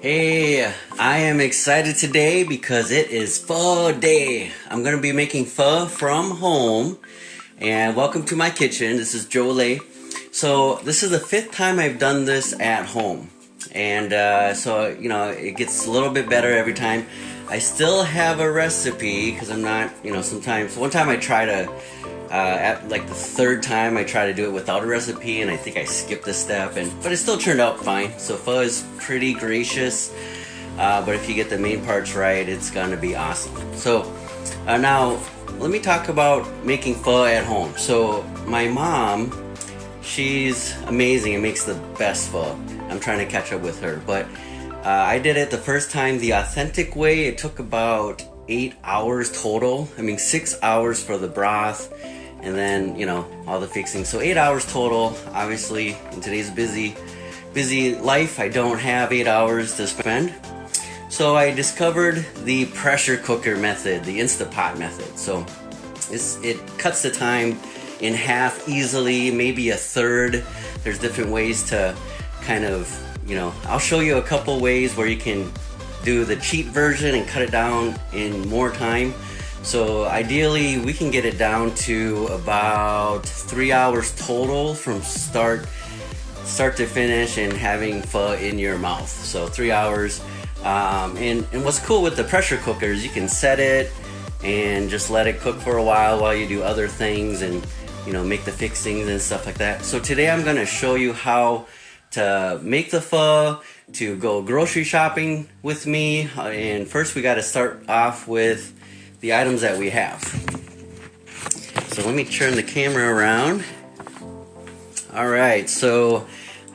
Hey, I am excited today because it is pho day. I'm going to be making pho from home. And welcome to my kitchen. This is Joe. So this is the 5th time I've done this at home. And so, it gets a little bit better every time. I still have a recipe because I'm not, sometimes. One time I try to, at like the 3rd time I try to do it without a recipe, and I think I skipped a step, but it still turned out fine. So pho is pretty gracious, but if you get the main parts right, it's gonna be awesome. So now let me talk about making pho at home. So my mom, she's amazing and makes the best pho. I'm trying to catch up with her, but I did it the first time the authentic way. It took about 8 hours total. 6 hours for the broth, and then all the fixing. So 8 hours total. Obviously, in today's busy life, I don't have 8 hours to spend. So I discovered the pressure cooker method, the Instapot method. So it cuts the time in half easily, maybe a third. There's different ways to kind of, I'll show you a couple ways where you can do the cheat version and cut it down in more time. So ideally we can get it down to about 3 hours total from start to finish and having pho in your mouth. So 3 hours. And what's cool with the pressure cooker is you can set it and just let it cook for a while you do other things and make the fixings and stuff like that. So today I'm going to show you how to make the pho, to go grocery shopping with me, and first we got to start off with the items that we have. So let me turn the camera around. Alright, so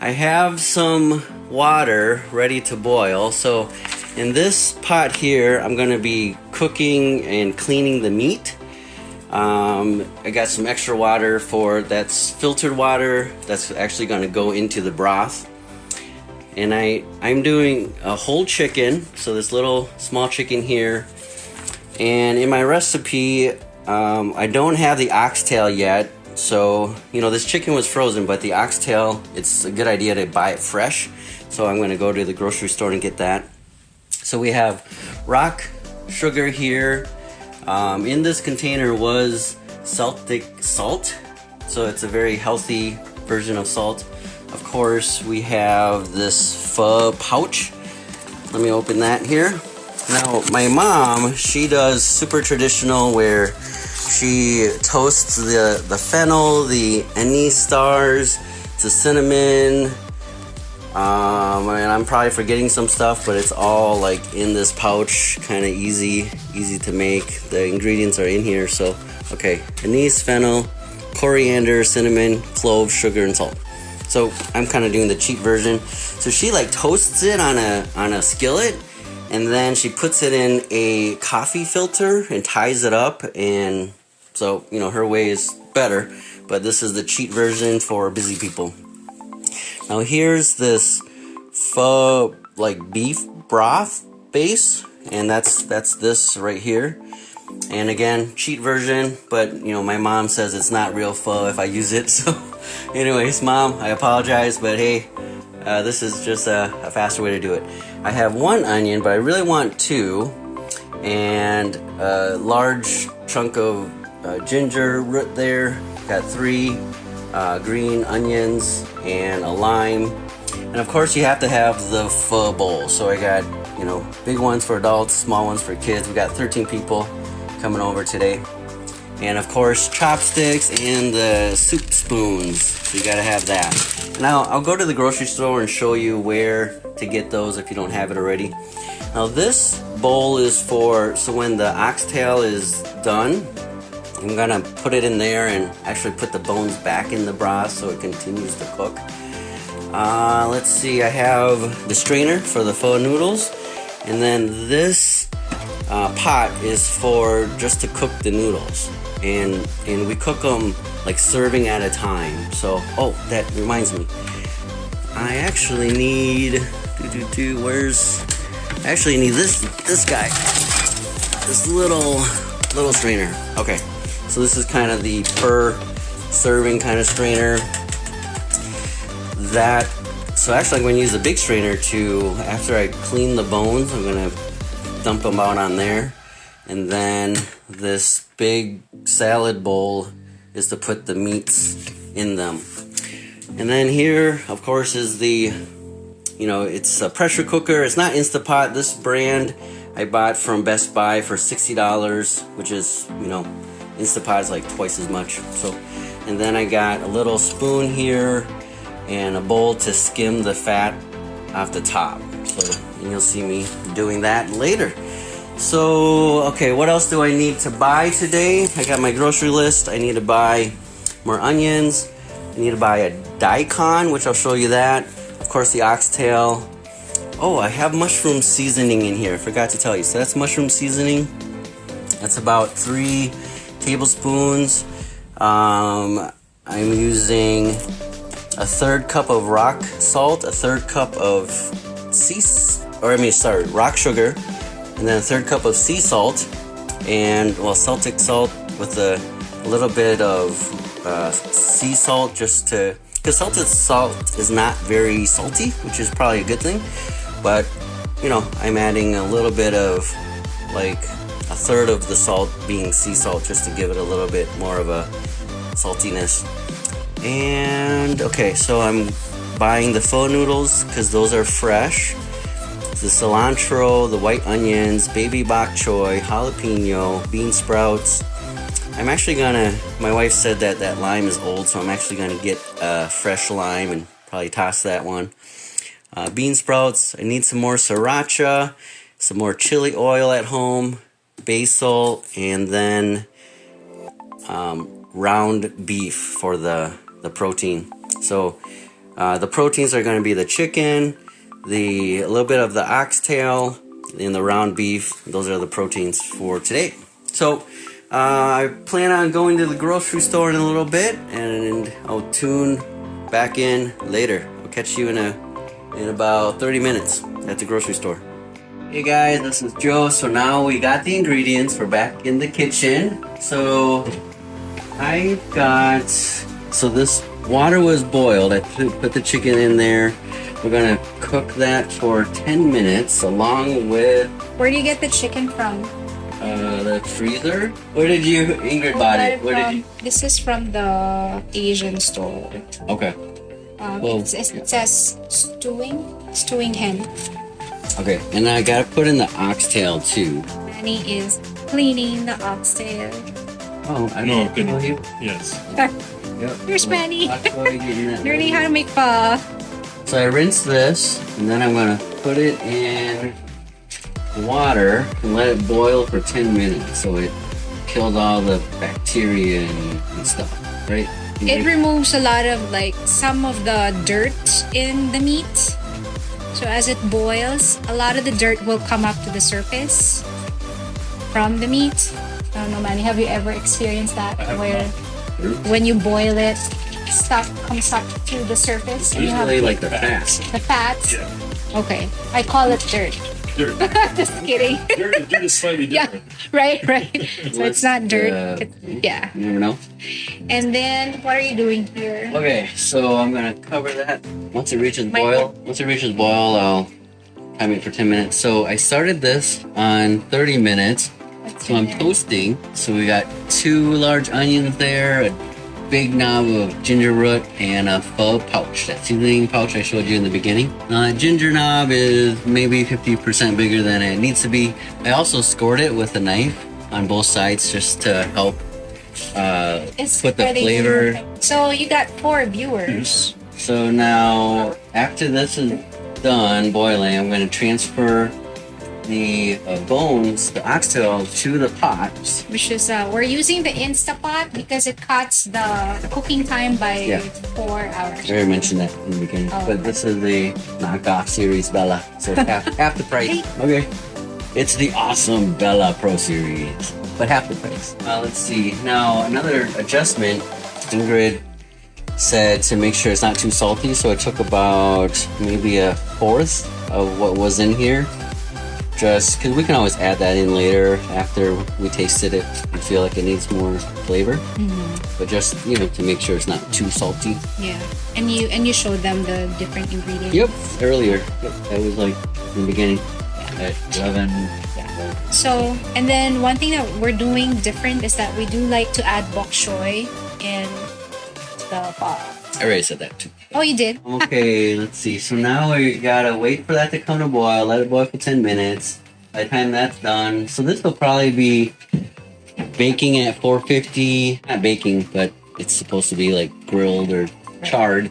I have some water ready to boil. So in this pot here I'm going to be cooking and cleaning the meat. I got some extra water that's filtered water that's actually going to go into the broth. And I'm doing a whole chicken, so this little small chicken here. And in my recipe, I don't have the oxtail yet. So, this chicken was frozen, but the oxtail, it's a good idea to buy it fresh. So I'm going to go to the grocery store and get that. So we have rock sugar here. In this container was Celtic salt, so it's a very healthy version of salt. Of course, we have this pho pouch. Let me open that here. Now, my mom, she does super traditional where she toasts the fennel, the anise stars, the cinnamon, and I'm probably forgetting some stuff, but it's all like in this pouch, kind of easy to make. The ingredients are in here. So, okay, anise, fennel, coriander, cinnamon, cloves, sugar, and salt. So I'm kind of doing the cheap version. So she toasts it on a skillet, and then she puts it in a coffee filter and ties it up. And so her way is better, but this is the cheat version for busy people. Now here's this pho beef broth base, and that's this right here. And again, cheat version, but my mom says it's not real pho if I use it. So anyways, Mom, I apologize, but hey, this is just a faster way to do it. I have 1 onion, but I really want 2, and a large chunk of ginger root there. Got 3 green onions and a lime. And of course you have to have the pho bowl. So I got, big ones for adults, small ones for kids. We got 13 people coming over today. And of course chopsticks and the soup spoons. So you gotta have that. Now I'll go to the grocery store and show you where to get those if you don't have it already. Now this bowl is so when the oxtail is done, I'm gonna put it in there and actually put the bones back in the broth so it continues to cook. Let's see, I have the strainer for the pho noodles, and then this pot is for just to cook the noodles, and we cook them serving at a time. So that reminds me, I actually need I actually need this guy, this little strainer. Okay, so this is kind of the per serving kind of strainer. That So actually I'm going to use the big strainer to, after I clean the bones, I'm going to dump them out on there. And then this big salad bowl is to put the meats in them. And then here, of course, is the, it's a pressure cooker. It's not Instapot. This brand I bought from Best Buy for $60, which is, Instapot is like twice as much. So, and then I got a little spoon here and a bowl to skim the fat off the top. So, and you'll see me doing that later. So, okay, what else do I need to buy today? I got my grocery list. I need to buy more onions. I need to buy a daikon, which I'll show you that. Of course, the oxtail. Oh, I have mushroom seasoning in here. I forgot to tell you. So that's mushroom seasoning. That's about 3 tablespoons. I'm using a 1/3 cup of rock salt, a 1/3 cup of rock sugar, and then a 1/3 cup of sea salt, and Celtic salt with a little bit of sea salt, just to, because Celtic salt is not very salty, which is probably a good thing. But I'm adding a little bit of, like, a 1/3 of the salt being sea salt, just to give it a little bit more of a saltiness. And okay, so I'm buying the pho noodles because those are fresh. The cilantro, the white onions, baby bok choy, jalapeno, bean sprouts. I'm actually my wife said that lime is old, so I'm actually gonna get a fresh lime and probably toss that one. Bean sprouts. I need some more sriracha, some more chili oil at home, basil, and then round beef for the protein. So the proteins are going to be the chicken, a little bit of the oxtail, and the round beef. Those are the proteins for today. So I plan on going to the grocery store in a little bit, and I'll tune back in later. I'll catch you in about 30 minutes at the grocery store. Hey guys, this is Joe. So now we got the ingredients. We're back in the kitchen. So this water was boiled. I put the chicken in there. We're gonna cook that for 10 minutes along with... Where do you get the chicken from? The freezer. Ingrid bought it. This is from the Asian store. Okay. It says stewing hen. Okay, and I gotta put in the oxtail too. Manny is cleaning the oxtail. Oh, I know. Yes. Yep. Here's Manny. Learning how to make pho. So I rinse this, and then I'm gonna put it in water and let it boil for 10 minutes, so it kills all the bacteria and stuff, right? It removes a lot of some of the dirt in the meat. So as it boils, a lot of the dirt will come up to the surface from the meat. I don't know, Manny, have you ever experienced that? Where when you boil it, stuff comes up to the surface? Usually like the fat. The fat? Yeah. Okay. I call it dirt. Dirt. Just kidding. Dirt is slightly different. Yeah, right. So it's not dirt. You never know. And then, what are you doing here? Okay, so I'm gonna cover that. Once it reaches boil, I'll time it for 10 minutes. So I started this on 30 minutes. So I'm toasting. So we got 2 large onions there, a big knob of ginger root, and a pho pouch, that seasoning pouch I showed you in the beginning. Now that ginger knob is maybe 50% bigger than it needs to be. I also scored it with a knife on both sides just to help put the flavor. So you got 4 viewers. So now after this is done boiling, I'm going to transfer the bones, the oxtail, to the pot. Which is, we're using the Instapot because it cuts the cooking time by 4 hours. I already mentioned that in the beginning. Oh, but this is the knockoff series Bella. So half the price. Okay. It's the awesome Bella Pro Series, but half the price. Let's see. Now, another adjustment, Ingrid said to make sure it's not too salty, so I took about maybe 1/4 of what was in here. just because we can always add that in later after we taste it if we feel like it needs more flavor. But just, you know, to make sure it's not too salty. Yeah. And you showed them the different ingredients. Yep, earlier. Yep, that was like in the beginning at 11. So, and then one thing that we're doing different is that we do like to add bok choy in the pho. I already said that too. Oh, you did? Okay, let's see. So now we gotta wait for that to come to boil. Let it boil for 10 minutes. By the time that's done, so this will probably be baking at 450. Not baking, but it's supposed to be like grilled or charred.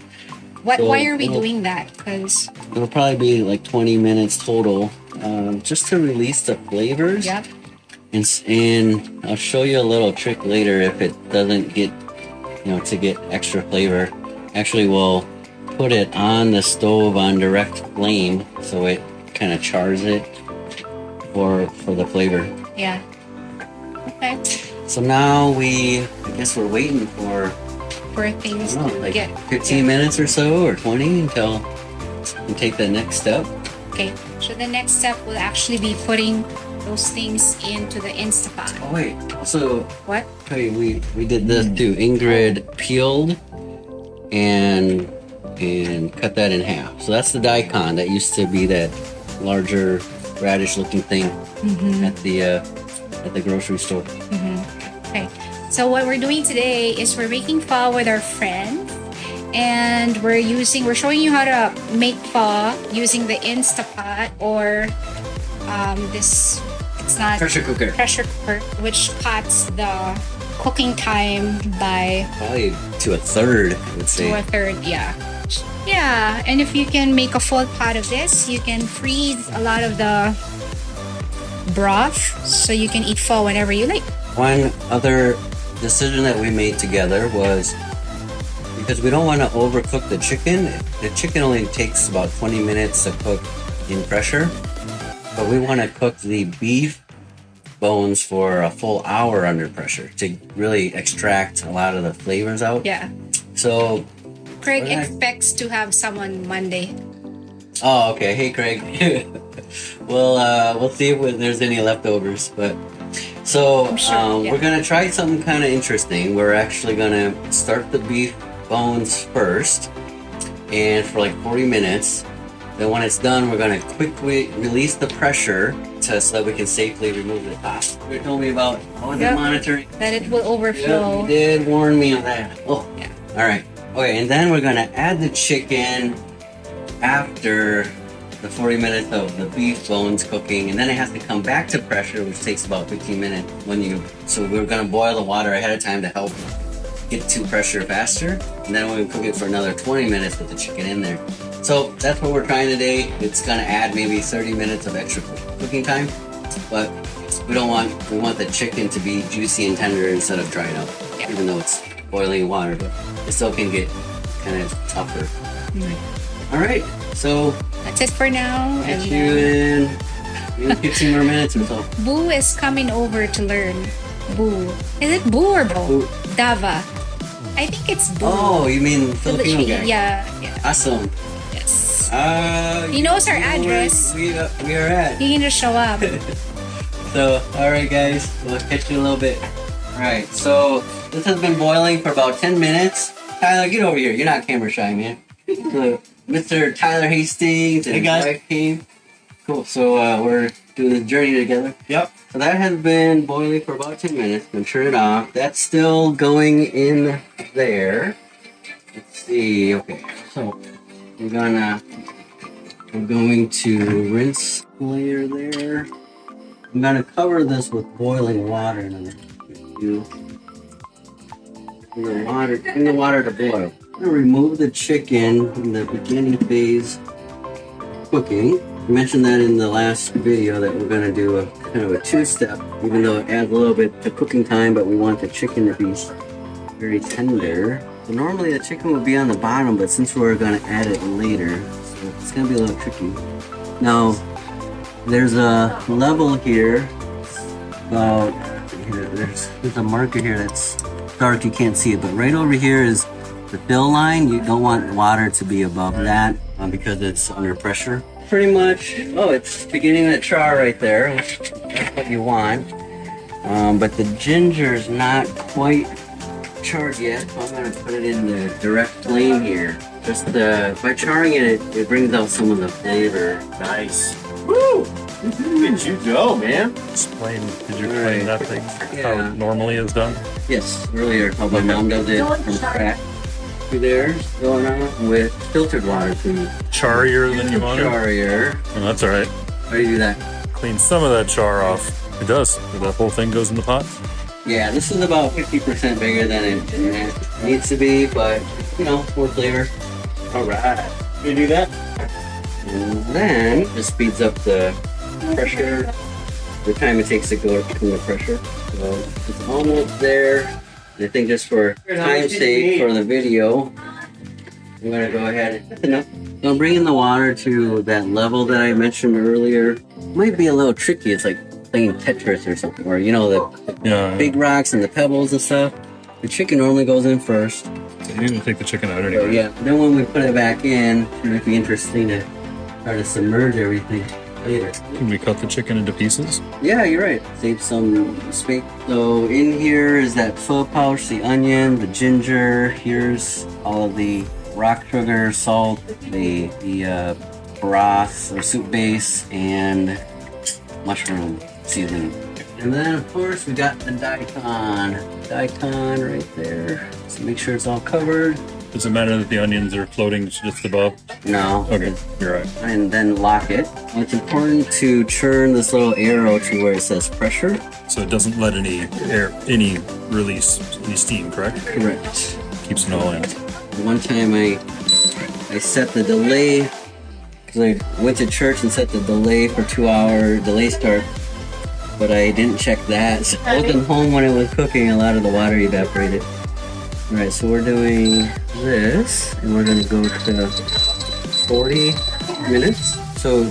Why are we doing that? Because it'll probably be like 20 minutes total, just to release the flavors. Yep. And I'll show you a little trick later if it doesn't get, you know, to get extra flavor. Actually, we'll put it on the stove on direct flame so it kind of chars it for the flavor. Yeah. Okay. So now I guess we're waiting for Things I don't know, to like get 15 minutes or so, or 20 until we take the next step. Okay. So the next step will actually be putting those things into the Instapot. Oh wait, also What? hey, we did this too. Ingrid peeled and cut that in half. So that's the daikon that used to be that larger radish looking thing at the grocery store. Okay. So what we're doing today is we're making pho with our friends, and we're showing you how to make pho using the Instapot or it's not Pressure cooker. pressure cooker, which cuts the cooking time by Probably to a third, I would say. 2/3. Yeah, and if you can make a full pot of this, you can freeze a lot of the broth, so you can eat pho whenever you like. One other decision that we made together was because we don't want to overcook the chicken. The chicken only takes about 20 minutes to cook in pressure, but we want to cook the beef bones for a full hour under pressure to really extract a lot of the flavors out. Yeah. So Craig Alright. expects to have someone Monday. oh, okay. Hey, Craig. We'll see if there's any leftovers. But so I'm sure, yeah. we're gonna try something kind of interesting. We're actually gonna start the beef bones first, and for like 40 minutes. Then when it's done, we're gonna quickly release the pressure so that we can safely remove the top. You told me about Yep. monitoring. That it will Yeah, overflow. you did warn me of that. Oh, Yeah. all right. Okay, and then we're gonna add the chicken after the 40 minutes of the beef bones cooking, and then it has to come back to pressure, which takes about 15 minutes. So we're gonna boil the water ahead of time to help get to pressure faster, and then we're gonna cook it for another 20 minutes with the chicken in there. So that's what we're trying today. It's gonna add maybe 30 minutes of extra cooking time, but we want the chicken to be juicy and tender instead of dried out, Yeah. even though it's boiling water, but it still can get kind of tougher. All right, so That's it for now. catch And you in maybe 15 more minutes or so. Boo is coming over to learn. Boo. Is it Boo or Bo? Boo. Dava. I think it's Boo. Oh, you mean Filipino guy? Yeah. Awesome. Yes. He knows our address. We are at. You can just show up. So, all right, guys, we'll catch you in a little bit. All right, so this has been boiling for about 10 minutes. Tyler, get over here. You're not camera shy, man. So, Mr. Tyler Hastings and Hey, his guys. wife came. Cool. So we're doing this journey together. Yep. So that has been boiling for about 10 minutes. I'm gonna turn it off. That's still going in there. Let's see. Okay. So we're going to rinse the layer there. I'm gonna cover this with boiling water and bring the water to boil. I'm gonna remove the chicken in the beginning phase cooking. I mentioned that in the last video that we're gonna do a kind of a two-step, even though it adds a little bit to cooking time, but we want the chicken to be very tender. So normally the chicken would be on the bottom, but since we're gonna add it later, so it's gonna be a little tricky. Now, there's a level here, about here, there's a marker here that's dark, you can't see it, but right over here is the fill line. You don't want water to be above that because it's under pressure. pretty much, oh, it's beginning to char right there. That's what you want. But the ginger's not quite charred yet, so I'm gonna put it in the direct flame here. Just by charring it, it brings out some of the flavor. Nice. Woo! Look at you go, man. Did you explain that thing? How it normally is done? Yes, earlier how my mom does it from scratch. Through there, going on with filtered water too. Charier than you want it? Charier. Oh, that's all right. How do you do that? Clean some of that char off. It does. That whole thing goes in the pot. Yeah, this is about 50% bigger than it needs to be, but you know, more flavor. All right. You do that? And then this speeds up the pressure, the time it takes to go from the pressure. So it's almost there. And I think just for time's sake for the video, I'm gonna go ahead and that's enough. So I'm bringing the water to that level that I mentioned earlier. Might be a little tricky. It's like playing Tetris or something, or you know the big rocks and the pebbles and stuff. The chicken normally goes in first. So you need to take the chicken out So anyway. yeah, then when we put it back in, it might be interesting to try to submerge everything later. Can we cut the chicken into pieces? Yeah, you're right. Save some space. So in here is that pho pouch, the onion, the ginger. Here's all of the rock sugar, salt, the broth or soup base, and mushroom seasoning. And then of course we got the daikon right there. So make sure it's all covered. Does it matter that the onions are floating just above? No. Okay, you're right. And then lock it. And it's important to churn this little arrow to where it says pressure. So it doesn't let any air, any release, any steam, correct? Correct. Keeps it all in. One time I set the delay, because I went to church and set the delay for 2-hour delay start, but I didn't check that. So I wasn't home when it was cooking, a lot of the water evaporated. Alright, so we're doing this, and we're gonna go to 40 minutes. So,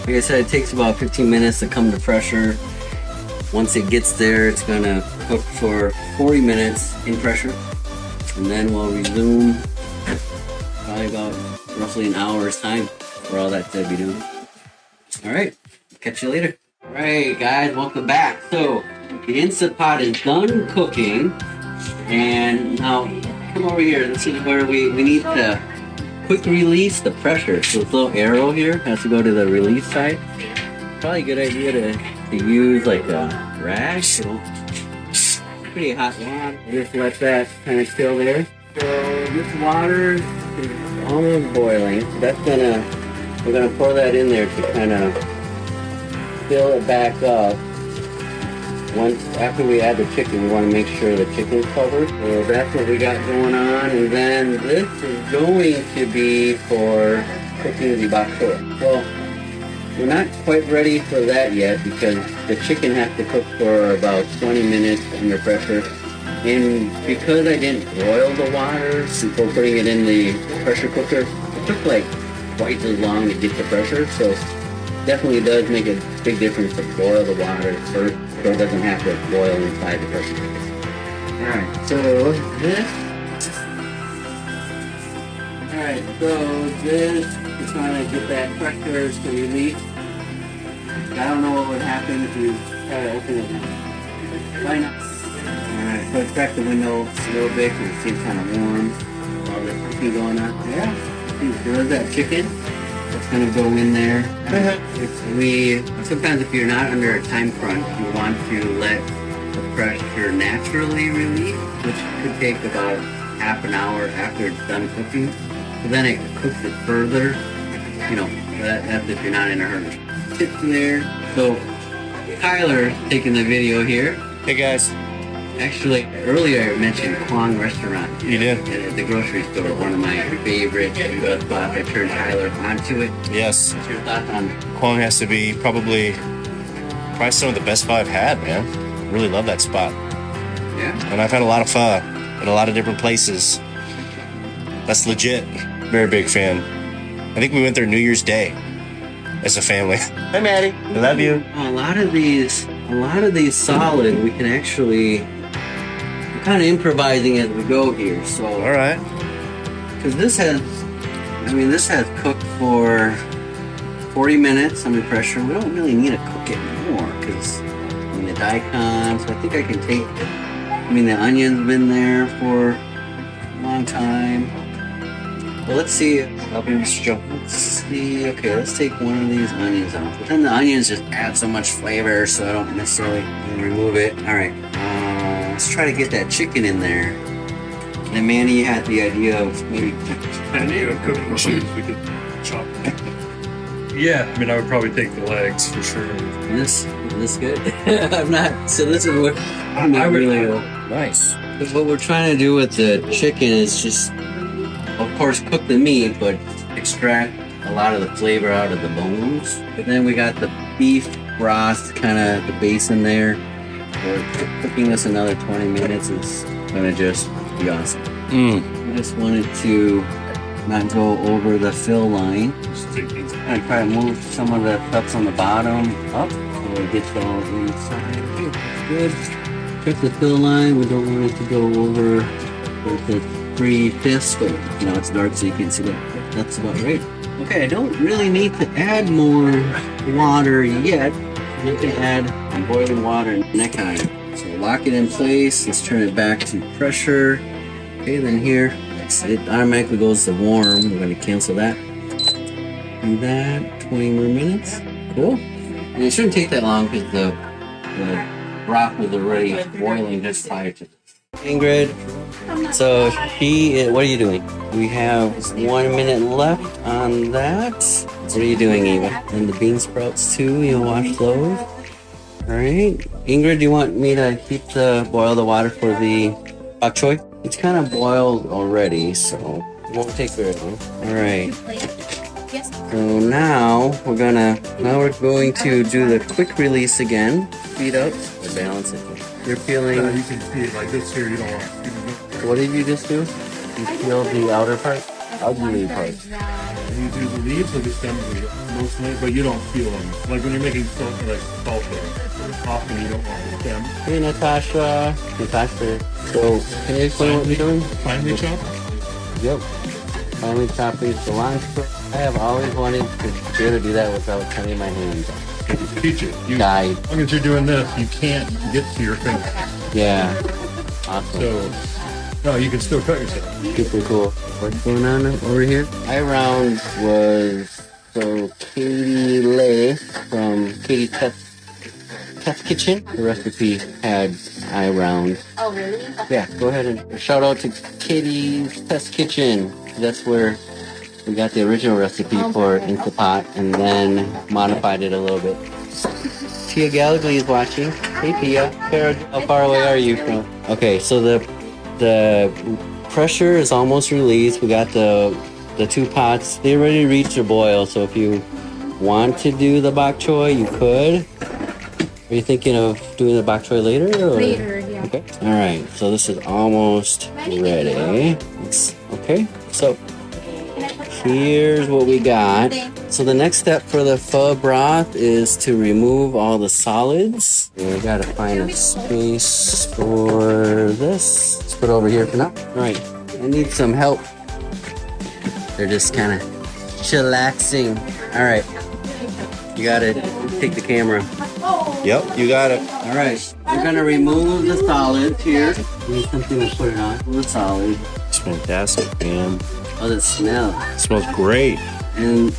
like I said, it takes about 15 minutes to come to pressure. Once it gets there, it's gonna cook for 40 minutes in pressure. And then we'll resume probably about roughly an hour's time for all that to be done. Alright, catch you later. Alright guys, welcome back. So, the Instant Pot is done cooking. And now, come over here. This is where we need to quick release the pressure. So this little arrow here has to go to the release side. Probably a good idea to use like a rash. You know, pretty hot water. Just let that kind of chill there. So this water is almost boiling. So that's we're gonna pour that in there to kind of fill it back up. Once after we add the chicken, we want to make sure the chicken's covered. So that's what we got going on, and then this is going to be for cooking the bok choy. Well, we're not quite ready for that yet because the chicken has to cook for about 20 minutes under pressure. And because I didn't boil the water before putting it in the pressure cooker, it took like twice as long to get the pressure. So definitely does make a big difference to boil the water first, so it doesn't have to boil inside the pressure cooker. Alright, so this is trying to get that pressure to release. I don't know what would happen if you try to open it now. Why not? Alright, so crack the window a little bit because it seems kind of warm. All this cooking going on. Yeah. There's that chicken. It's gonna go in there. Sometimes if you're not under a time crunch, you want to let the pressure naturally release, which could take about half an hour after it's done cooking. But then it cooks it further. You know, that's if you're not in a hurry. It's there. So Tyler taking the video here. Hey guys. Actually, earlier I mentioned Kwong Restaurant. You did? At the grocery store, one of my favorite spots. I turned Tyler onto it. Yes. What's your thoughts on it? Kwong has to be probably some of the best pho I've had, man. Really love that spot. Yeah? And I've had a lot of pho at a lot of different places. That's legit. Very big fan. I think we went there New Year's Day as a family. Hi, Maddie. I love you. A lot of these solid, we can actually, we're kind of improvising as we go here. So, All right. because this has cooked for 40 minutes under pressure. We don't really need to cook it more because the daikon, so I think I can take, the onion's been there for a long time. Well, let's see. Let's see. Okay, let's take one of these onions off. But then the onions just add so much flavor, so I don't necessarily remove it. All right, let's try to get that chicken in there. And then Manny had the idea of maybe cooking machines we could chop. Yeah, I would probably take the legs for sure. Is this good? I'm not. So this is what I'm not really nice. What we're trying to do with the chicken is just, of course, cook the meat, but extract a lot of the flavor out of the bones. And then we got the beef broth, kind of the base in there. We're cooking this another 20 minutes. It's gonna just be awesome. I just wanted to not go over the fill line. I'm gonna try to move some of the stuff on the bottom up so it gets all inside. Good. Check the fill line. We don't want it to go over the 3/5, but it's dark so you can't see that. That's about right. Okay, I don't really need to add more water yet. You can add boiling water next time. So lock it in place. Let's turn it back to pressure. Okay, then here it automatically goes to warm. We're going to cancel that. Do that. 20 more minutes. Cool. And it shouldn't take that long because the broth was already boiling just prior to this. Ingrid, so what are you doing? We have 1 minute left on that. What are you doing, Eva? And the bean sprouts too, you'll wash those. Alright. Ingrid, do you want me to boil the water for the bok choy? It's kind of boiled already, so it won't take very long. Alright. So now we're going to do the quick release again. Speed up or balance it. You're peeling. You can see it like this here. You don't want. What did you just do? You peel the outer part? Ugly part. You do the leaves or the stems mostly, but you don't peel them. Like when you're making salsa, often you don't want the stem. Hey, Natasha. So, can you explain what we're doing? Finely chopped? Yep. Finely chopping cilantro. I have always wanted to be able to do that without cutting my hands off. Teach it. Guide. As long as you're doing this, you can't get to your finger. Yeah. Awesome. So, no, you can still cut yourself. Super cool. What's going on over here? My round was Katie Lay from Katie Test Kitchen. The recipe had eye round. Oh, really? Yeah, go ahead and shout out to Katie's Test Kitchen. That's where we got the original recipe for Instant Pot and then modified it a little bit. Tia Gallagher is watching. Hey Tia, how far away are you from? Okay, so the pressure is almost released. We got the two pots. They already reached their boil, so if you want to do the bok choy, you could. Are you thinking of doing the bok choy later? Or? Later, yeah. Okay. All right, so this is almost ready. Okay, so here's what we got. So the next step for the pho broth is to remove all the solids. And we gotta find a space for this. Let's put it over here for now. All right, I need some help. They're just kind of chillaxing. All right, you gotta take the camera. Yep, you got it. All right, we're gonna remove the solids here. Need something to put it on. The solid. It's fantastic, man. Oh, the smell. It smells great. And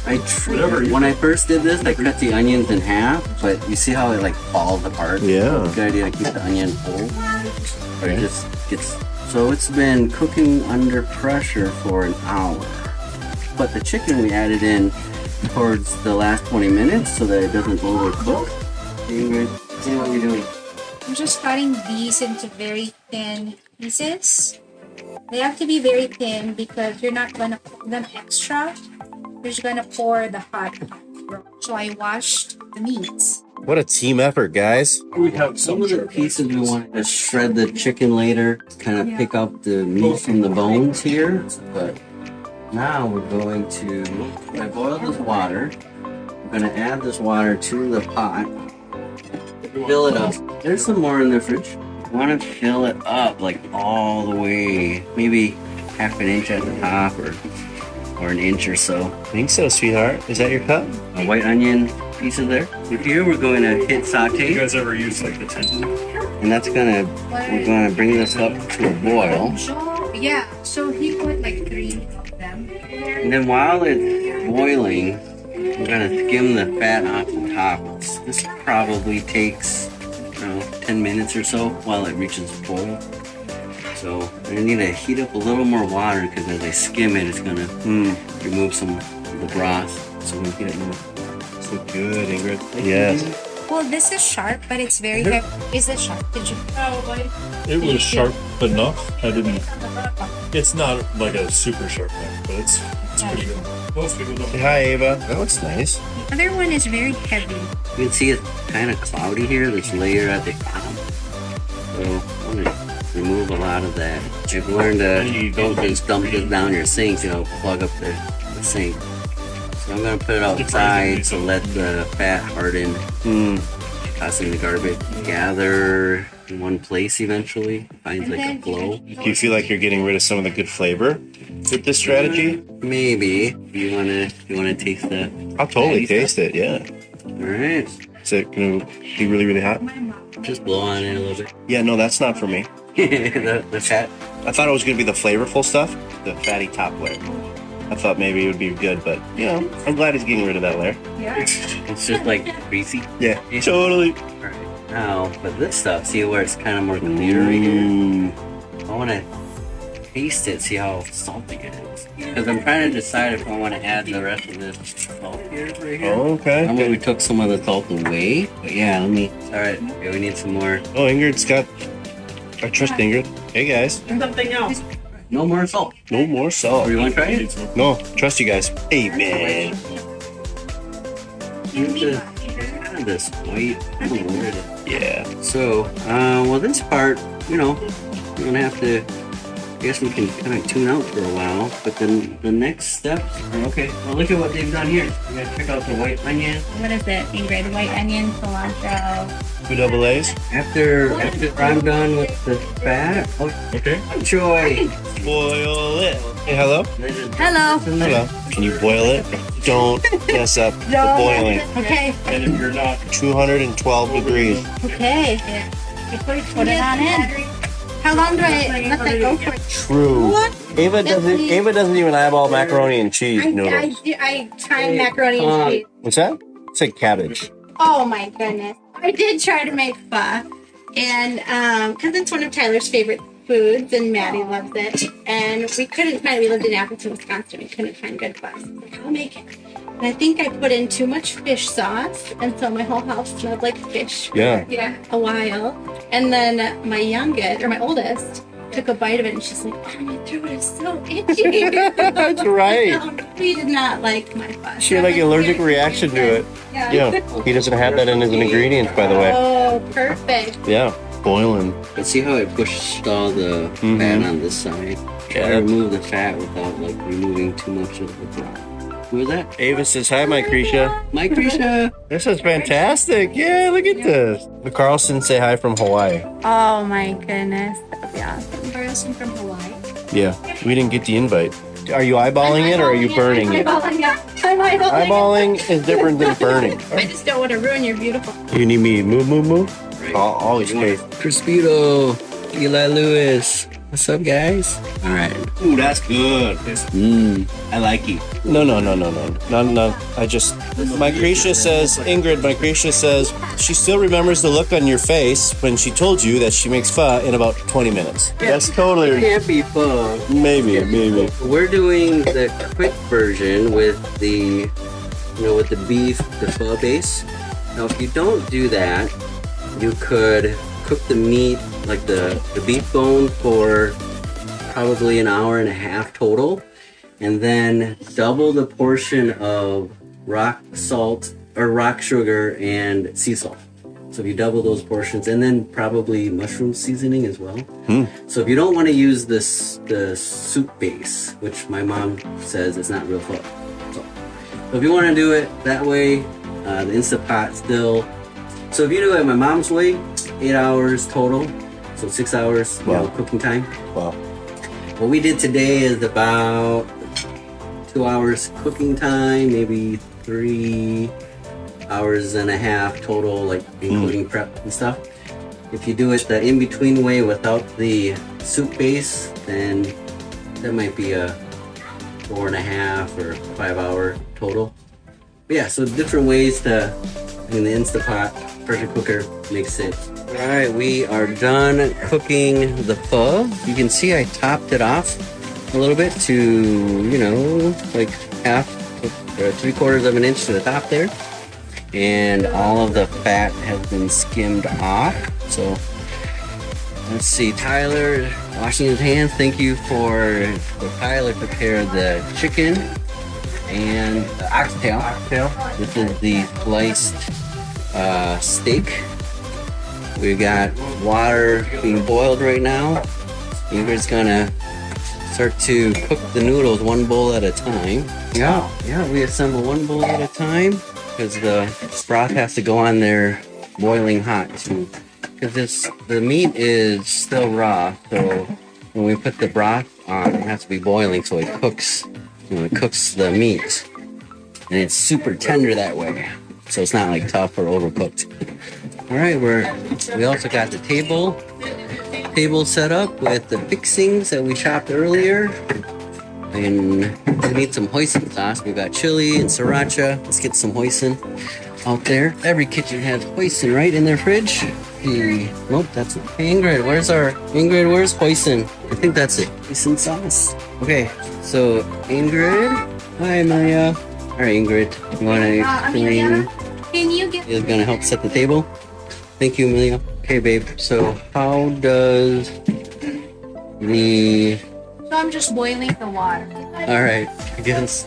when I first did this, I cut the onions in half, but you see how it falls apart? Yeah. It's a good idea to keep the onion whole. But it just gets... So it's been cooking under pressure for an hour. But the chicken we added in towards the last 20 minutes so that it doesn't overcook. Ingrid, see what you're doing. I'm just cutting these into very thin pieces. They have to be very thin because you're not going to cook them extra. You're just going to pour the hot broth. So I washed the meats. What a team effort, guys. We have Some of the pieces we wanted to shred the chicken later, kind of pick up the meat from the bones here. But now we're going to, when I boil this water, we're going to add this water to the pot. Fill it up. There's some more in the fridge. You want to fill it up all the way, maybe half an inch at the top or or an inch or so. I think so, sweetheart. Is that your cup? A white onion pieces there. Here we're going to hit You saute, guys ever use like the tendon? and we're gonna bring this up to a boil. Yeah, so he put like 3 of them. And then while it's boiling, we're gonna skim the fat off the top. This probably takes, I don't know, 10 minutes or so while it reaches a boil. So I need to heat up a little more water because as I skim it, it's gonna remove some of the broth. So we're gonna heat it more. So good, Ingrid. Yes. Well, this is sharp, but it's very heavy. Is it sharp? Did you? It was sharp enough. I didn't. It's not like a super sharp knife, but it's pretty good. Most people don't. Say hi, Ava. That looks nice. The other one is very heavy. You can see it's kind of cloudy here, this layer at the bottom. So I'm gonna remove a lot of that. I've learned don't just dump this down your sink, plug up the sink. So I'm gonna put it outside to let the fat harden. Toss it in the garbage. Gather in one place eventually. Finds like a flow. Do you feel like you're getting rid of some of the good flavor with this strategy? Maybe. You wanna taste that? I'll totally taste it, yeah. Alright. Is it gonna be really, really hot? Just blow on it a little bit. Yeah, no, that's not for me. the fat. I thought it was gonna be the flavorful stuff, the fatty top layer. I thought maybe it would be good, but I'm glad he's getting rid of that layer. It's just like greasy. Yeah, totally. Alright. Now, but this stuff, see where it's kind of more clear right here? I want to taste it, see how salty it is. Because I'm trying to decide if I want to add the rest of this salt here, right here. Oh, okay. I mean, we took some of the salt away, but yeah, alright, okay, we need some more. Oh, Ingrid's got, I trust Ingrid. Hey guys. Something else. No more salt. No more salt. Or you want to try it? No, trust you guys. Hey man. It's kind of this white. I don't know where it is. Yeah. So, well, this part, we're gonna have to. I guess we can kind of tune out for a while, but then the next steps are okay. Well, look at what they've done here. We gotta check out the white onion. What is it, Ingrid? White onion, cilantro. 2 double A's. After I'm done with the fat, Okay. enjoy. Boil it. Hey, hello. Hello. Hello. Can you boil it? Don't mess up the boiling. Okay. And if you're not, 212 degrees. Okay. Put it on in. How long do I let that go for? True. What? Ava doesn't even eyeball macaroni and cheese noodles. I tried macaroni and cheese. What's that? It's like cabbage. Oh my goodness. I did try to make pho. And because it's one of Tyler's favorite foods and Maddie loves it. And we lived in Appleton, Wisconsin. We couldn't find good pho. So I was like, I'll make it. And I think I put in too much fish sauce. And so my whole house smelled like fish for Yeah. a while. And then my oldest, took a bite of it and she's like, oh, my throat is so itchy. That's right. He did not like my pho. She had like an allergic reaction to it. Yeah. He doesn't have that in his ingredients, by the way. Oh, perfect. Yeah. Boiling. But see how it pushed all the fat on this side? Try to remove the fat without removing too much of the broth. Who is that? Ava says, hi, my Krisha. My Krisha. This is fantastic. Yeah, look at this. The Carlsons say hi from Hawaii. Oh my goodness. That would be awesome. Carlson from Hawaii. Yeah. We didn't get the invite. Are you eyeballing it or are you burning it? I'm eyeballing. Eyeballing is different than burning. I just don't want to ruin your beautiful. You need me to move? I'll always taste. Crispito. Eli Lewis. What's up, guys? All right. Ooh, that's good. I like it. No. I just, my Krisha says, Ingrid, my Krisha says, she still remembers the look on your face when she told you that she makes pho in about 20 minutes. That's totally, Can't be pho. maybe. We're doing the quick version with the beef, the pho base. Now, if you don't do that, you could cook the meat, like the beef bone, for probably an hour and a half total, and then double the portion of rock salt or rock sugar and sea salt. So if you double those portions, and then probably mushroom seasoning as well. So if you don't want to use the soup base, which my mom says is not real pho. So if you want to do it that way, the Instant Pot still. So if you do it my mom's way, 8 hours total. So 6 hours Wow. cooking time. Wow. What we did today is about 2 hours cooking time, maybe 3 hours and a half total, like including prep and stuff. If you do it the in-between way without the soup base, then that might be a 4.5 or 5 hour total. But yeah, so different ways to, in the Instapot pressure cooker makes sense. All right, we are done cooking the pho. You can see I topped it off a little bit to, you know, like half or 3/4 of an inch to the top there. And all of the fat has been skimmed off. So let's see, Tyler washing his hands. Thank you for Tyler prepared the chicken and the oxtail. This is the sliced steak. We got water being boiled right now. Ingrid's gonna start to cook the noodles one bowl at a time. Yeah, we assemble one bowl at a time because the broth has to go on there boiling hot too. Because the meat is still raw, so when we put the broth on, it has to be boiling so it cooks. You know, it cooks the meat, and it's super tender that way. So it's not like tough or overcooked. All right, we also got the table set up with the fixings that we chopped earlier. And we need some hoisin sauce. We got chili and sriracha. Let's get some hoisin out there. Every kitchen has hoisin right in their fridge. Nope, that's it. Hey, Ingrid, where's hoisin? I think that's it. Hoisin sauce. Okay, so Ingrid. Hi, Amelia. All right, Ingrid, you want to explain? Can you get? Is gonna help set the table. Thank you, Amelia. Okay, babe. So how does the? So I'm just boiling the water. All right, I guess.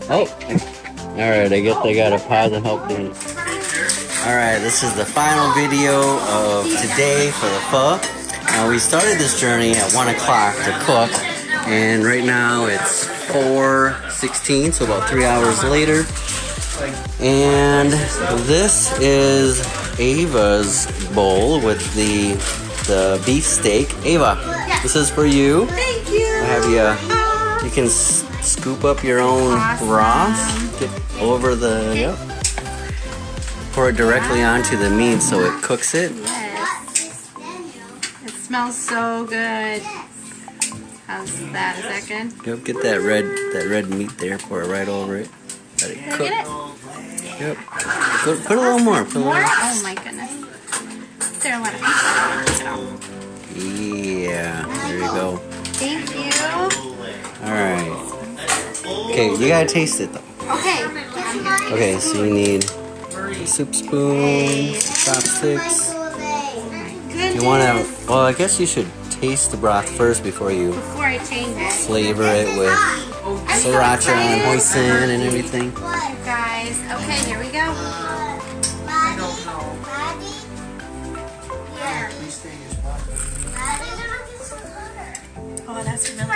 Oh, all right. I guess I gotta pause and help you. All right, this is the final video of today for the pho. We started this journey at 1 o'clock to cook, and right now it's 4:16, so about 3 hours later. And this is Ava's bowl with the beef steak. Ava, this is for you. Thank you. I have you can scoop up your own broth. Get over the, yep. Pour it directly onto the meat so it cooks it. Yes. It smells so good. How's that? Is that good? Yep, get that red meat there. Pour it right over it. Let it cook. Get it? Yep. Put a little more. Put a little more. Oh my goodness. There are a lot of pieces. Yeah. There you go. Thank you. All right. Okay, you gotta taste it though. Okay. Okay, so you need a soup spoon, chopsticks. You want to? Well, I guess you should taste the broth first before you Before I change it. flavor it with sriracha and hoisin and everything. Guys, okay, here we go. Oh, that's really good.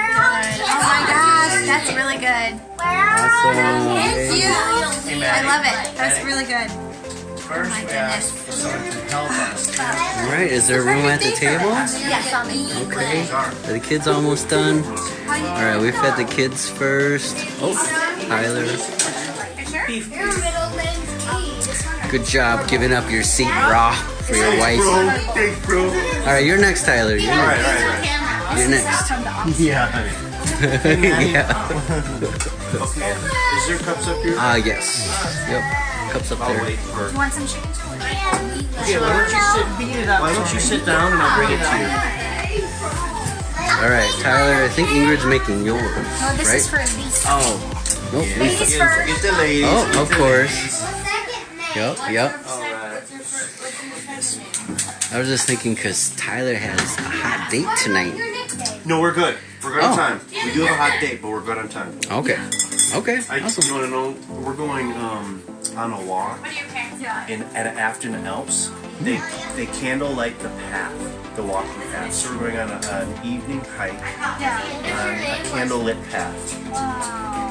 Oh my gosh, that's really good. Awesome. Thank you. I love it. That's really good. Oh my goodness. All right, is there room at the table? Yes, on the Okay. Are the kids almost done? All right, we fed the kids first. Oh, Tyler. Good job giving up your seat raw for your wife. All right, you're next, Tyler. You're next. You're next. Yeah. Yeah. Is there cups up here? Yes. Yep. Cups up there. You want some chicken? Okay, why don't you sit down and I'll bring it to you. All right, Tyler. I think Ingrid's making yours, No, this right? is for Lisa. Oh, nope. Lisa. Ladies first. Get the ladies. Oh, of course. Yep. I was just thinking because Tyler has a hot date tonight. No, we're good. We're good on Oh. time. We do have a hot date, but we're good on time. Okay. Okay. You want to know? We're going on a walk at Afton Alps. They candlelight the path, the walking path. So we're going on an evening hike on a candlelit path.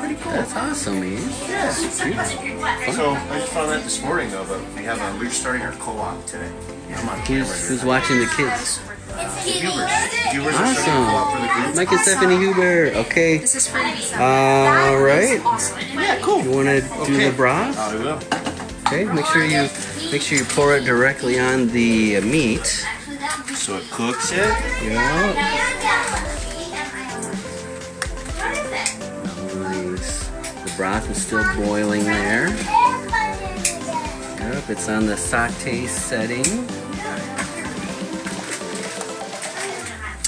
Pretty cool. That's awesome, man. Yeah. So I just found that this morning though, but we're starting our co-op today. I'm on camera here. Who's watching the kids? Viewers are starting to go up for the Awesome. group. Mike and Stephanie Huber. Okay. This is for Lisa. All right. Yeah, cool. You want to do the broth? I will. Okay. Make sure you pour it directly on the meat. So it cooks it. Yeah. Nice. The broth is still boiling there. Yep, it's on the saute setting.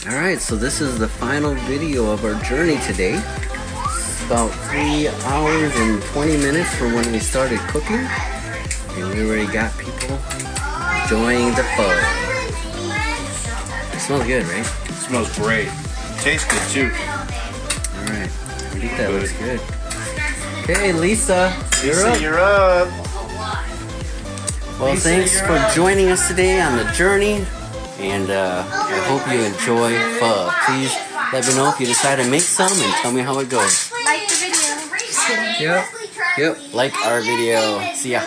Alright, so this is the final video of our journey today. It's about 3 hours and 20 minutes from when we started cooking. And we already got people enjoying the pho. It smells good, right? It smells great. Tastes good too. Alright, I think that looks good. Okay, Lisa, You're up. Well, Lisa, thanks you're for up. joining us today on the journey. And I hope you enjoy pho. Please let me know if you decide to make some and tell me how it goes. Like the video. Yep. Like our video. See ya.